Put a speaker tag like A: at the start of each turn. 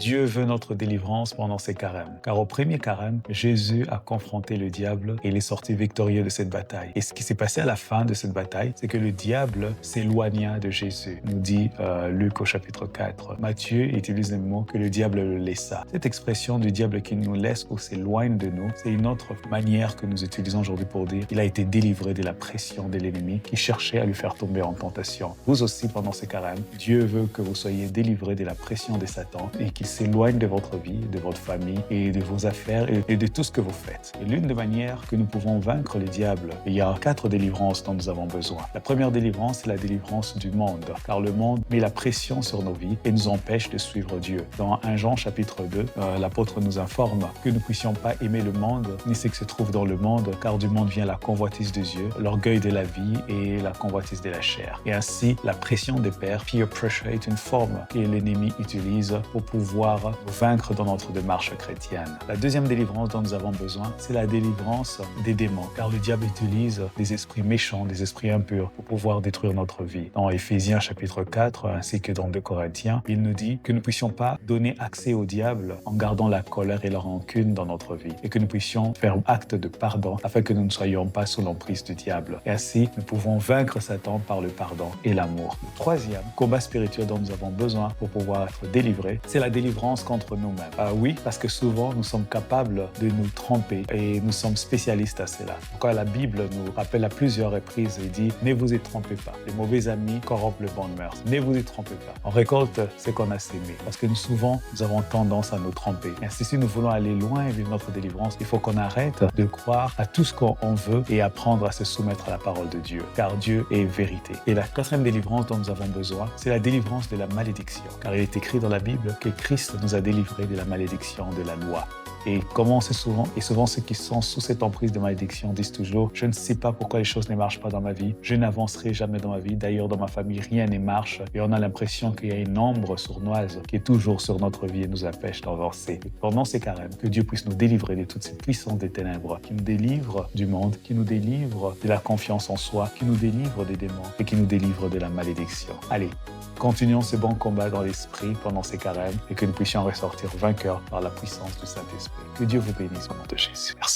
A: Dieu veut notre délivrance pendant ces carêmes. Car au premier carême, Jésus a confronté le diable et il est sorti victorieux de cette bataille. Et ce qui s'est passé à la fin de cette bataille, c'est que le diable s'éloigna de Jésus, nous dit Luc au chapitre 4. Matthieu utilise le mot que le diable le laissa. Cette expression du diable qui nous laisse ou s'éloigne de nous, c'est une autre manière que nous utilisons aujourd'hui pour dire il a été délivré de la pression de l'ennemi qui cherchait à lui faire tomber en tentation. Vous aussi, pendant ces carêmes, Dieu veut que vous soyez délivrés de la pression de Satan et qu'il s'éloigne de votre vie, de votre famille et de vos affaires et de tout ce que vous faites. Et l'une des manières que nous pouvons vaincre le diable, il y a 4 délivrances dont nous avons besoin. La première délivrance, c'est la délivrance du monde, car le monde met la pression sur nos vies et nous empêche de suivre Dieu. Dans 1 Jean chapitre 2, l'apôtre nous informe que nous ne puissions pas aimer le monde, ni ce qui se trouve dans le monde, car du monde vient la convoitise des yeux, l'orgueil de la vie et la convoitise de la chair. Et ainsi, la pression des pères, peer pressure, est une forme que l'ennemi utilise pour pouvoir nous vaincre dans notre démarche chrétienne. La deuxième délivrance dont nous avons besoin, c'est la délivrance des démons, car le diable utilise des esprits méchants, des esprits impurs pour pouvoir détruire notre vie. Dans Éphésiens chapitre 4, ainsi que dans 2 Corinthiens, il nous dit que nous ne puissions pas donner accès au diable en gardant la colère et la rancune dans notre vie, et que nous puissions faire acte de pardon afin que nous ne soyons pas sous l'emprise du diable. Et ainsi, nous pouvons vaincre Satan par le pardon et l'amour. Le troisième combat spirituel dont nous avons besoin pour pouvoir être délivrés, c'est la délivrance contre nous-mêmes. Oui, parce que souvent, nous sommes capables de nous tromper et nous sommes spécialistes à cela. Pourquoi la Bible nous rappelle à plusieurs reprises et dit « Ne vous y trompez pas, les mauvais amis corrompent le bon mœurs. Ne vous y trompez pas. On récolte ce qu'on a sémé. » Parce que souvent, nous avons tendance à nous tromper. Et ainsi, si nous voulons aller loin et vivre notre délivrance, il faut qu'on arrête de croire à tout ce qu'on veut et apprendre à se soumettre à la parole de Dieu. Car Dieu est vérité. Et la quatrième délivrance dont nous avons besoin, c'est la délivrance de la malédiction. Car il est écrit dans la Bible que Christ nous a délivrés de la malédiction de la loi. Et comment c'est souvent, et souvent ceux qui sont sous cette emprise de malédiction disent toujours « Je ne sais pas pourquoi les choses ne marchent pas dans ma vie, je n'avancerai jamais dans ma vie, d'ailleurs dans ma famille rien ne marche » et on a l'impression qu'il y a une ombre sournoise qui est toujours sur notre vie et nous empêche d'avancer. Pendant ces carêmes, que Dieu puisse nous délivrer de toute cette puissance des ténèbres, qui nous délivre du monde, qui nous délivre de la confiance en soi, qui nous délivre des démons et qui nous délivre de la malédiction. Allez, continuons ce bon combat dans l'esprit pendant ces carèmes et que nous puissions ressortir vainqueurs par la puissance du Saint-Esprit. Que Dieu vous bénisse au nom de Jésus. Merci.